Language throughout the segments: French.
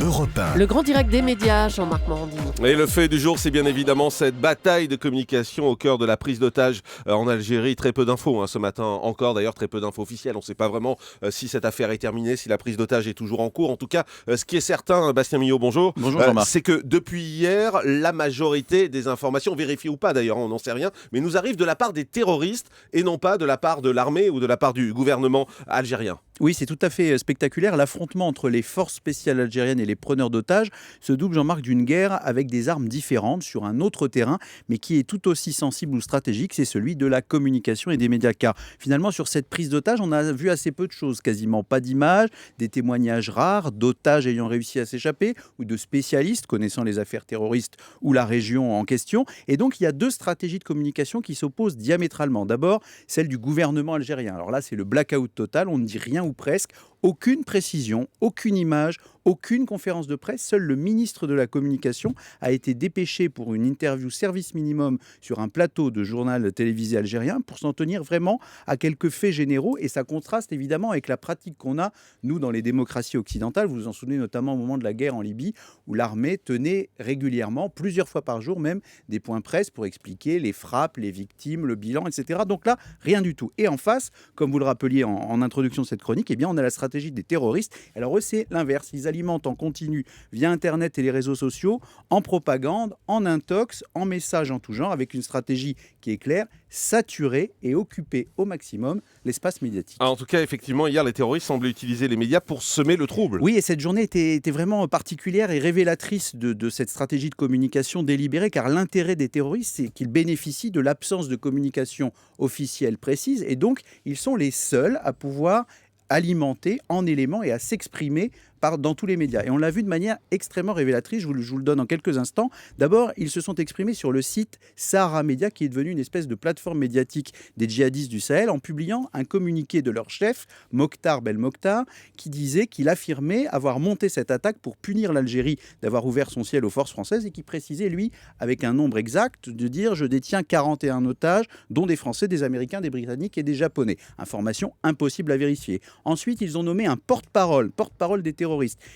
Europe 1. Le grand direct des médias, Jean-Marc Morandini. Et le fait du jour, c'est bien évidemment cette bataille de communication au cœur de la prise d'otages en Algérie. Très peu d'infos ce matin, encore d'ailleurs très peu d'infos officielles. On ne sait pas vraiment si cette affaire est terminée, si la prise d'otages est toujours en cours. En tout cas, ce qui est certain, Bastien Millot, bonjour. Bonjour Jean-Marc. C'est que depuis hier, la majorité des informations, vérifiées ou pas d'ailleurs, on n'en sait rien, mais nous arrivent de la part des terroristes et non pas de la part de l'armée ou de la part du gouvernement algérien. Oui, c'est tout à fait spectaculaire. L'affrontement entre les forces spéciales algériennes et les preneurs d'otages se double, Jean-Marc, d'une guerre avec des armes différentes sur un autre terrain, mais qui est tout aussi sensible ou stratégique, c'est celui de la communication et des médias. Car finalement, sur cette prise d'otages, on a vu assez peu de choses, quasiment pas d'images, des témoignages rares d'otages ayant réussi à s'échapper ou de spécialistes connaissant les affaires terroristes ou la région en question. Et donc, il y a deux stratégies de communication qui s'opposent diamétralement. D'abord, celle du gouvernement algérien. Alors là, c'est le blackout total, on ne dit rien ou presque, aucune précision, aucune image, aucune conférence de presse. Seul le ministre de la Communication a été dépêché pour une interview service minimum sur un plateau de journal télévisé algérien pour s'en tenir vraiment à quelques faits généraux. Et ça contraste évidemment avec la pratique qu'on a, nous, dans les démocraties occidentales. Vous vous en souvenez notamment au moment de la guerre en Libye, où l'armée tenait régulièrement, plusieurs fois par jour même, des points presse pour expliquer les frappes, les victimes, le bilan, etc. Donc là, rien du tout. Et en face, comme vous le rappeliez en introduction de cette chronique, eh bien, on a la stratégie des terroristes. Alors eux, c'est l'inverse. Ils alimentent en continu via Internet et les réseaux sociaux, en propagande, en intox, en messages en tout genre, avec une stratégie qui est claire, saturer et occuper au maximum l'espace médiatique. En tout cas, effectivement, hier, les terroristes semblaient utiliser les médias pour semer le trouble. Oui, et cette journée était vraiment particulière et révélatrice de cette stratégie de communication délibérée, car l'intérêt des terroristes, c'est qu'ils bénéficient de l'absence de communication officielle précise, et donc ils sont les seuls à pouvoir alimenter en éléments et à s'exprimer dans tous les médias. Et on l'a vu de manière extrêmement révélatrice, je vous le donne en quelques instants. D'abord, ils se sont exprimés sur le site Sahara Média, qui est devenu une espèce de plateforme médiatique des djihadistes du Sahel, en publiant un communiqué de leur chef, Mokhtar Belmokhtar, qui disait qu'il affirmait avoir monté cette attaque pour punir l'Algérie d'avoir ouvert son ciel aux forces françaises, et qui précisait, lui, avec un nombre exact, de dire « Je détiens 41 otages, dont des Français, des Américains, des Britanniques et des Japonais ». Information impossible à vérifier. Ensuite, ils ont nommé un porte-parole des terroristes,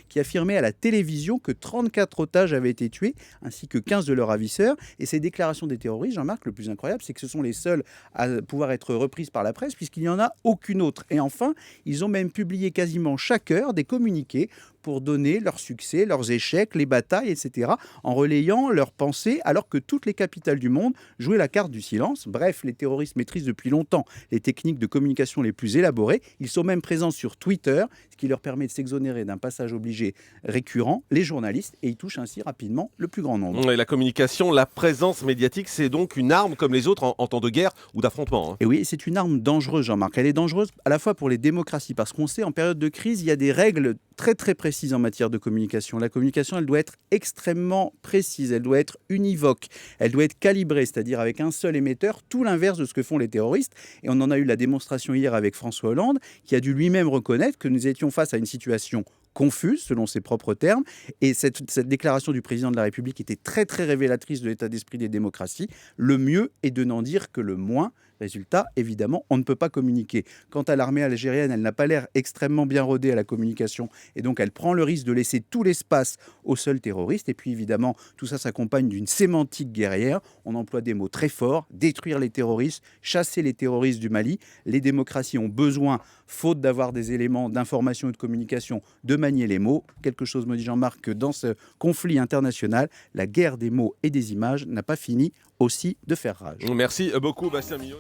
qui affirmait à la télévision que 34 otages avaient été tués, ainsi que 15 de leurs ravisseurs. Et ces déclarations des terroristes, Jean-Marc, le plus incroyable, c'est que ce sont les seuls à pouvoir être reprises par la presse, puisqu'il n'y en a aucune autre. Et enfin, ils ont même publié quasiment chaque heure des communiqués pour donner leurs succès, leurs échecs, les batailles, etc., en relayant leurs pensées, alors que toutes les capitales du monde jouaient la carte du silence. Bref, les terroristes maîtrisent depuis longtemps les techniques de communication les plus élaborées. Ils sont même présents sur Twitter, ce qui leur permet de s'exonérer d'un passage obligé récurrent, les journalistes, et ils touchent ainsi rapidement le plus grand nombre. Et la communication, la présence médiatique, c'est donc une arme comme les autres en temps de guerre ou d'affrontement. Et oui, c'est une arme dangereuse, Jean-Marc. Elle est dangereuse à la fois pour les démocraties, parce qu'on sait, en période de crise, il y a des règles très très précises en matière de communication. La communication, elle doit être extrêmement précise, elle doit être univoque, elle doit être calibrée, c'est-à-dire avec un seul émetteur, tout l'inverse de ce que font les terroristes. Et on en a eu la démonstration hier avec François Hollande, qui a dû lui-même reconnaître que nous étions face à une situation confuse, selon ses propres termes. Et cette déclaration du président de la République était très très révélatrice de l'état d'esprit des démocraties. Le mieux est de n'en dire que le moins. Résultat, évidemment, on ne peut pas communiquer. Quant à l'armée algérienne, elle n'a pas l'air extrêmement bien rodée à la communication, et donc elle prend le risque de laisser tout l'espace aux seuls terroristes. Et puis évidemment, tout ça s'accompagne d'une sémantique guerrière. On emploie des mots très forts: détruire les terroristes, chasser les terroristes du Mali. Les démocraties ont besoin, faute d'avoir des éléments d'information et de communication, de manier les mots. Quelque chose me dit, Jean-Marc, que dans ce conflit international, la guerre des mots et des images n'a pas fini aussi de faire rage. Merci beaucoup, Bastien Millot.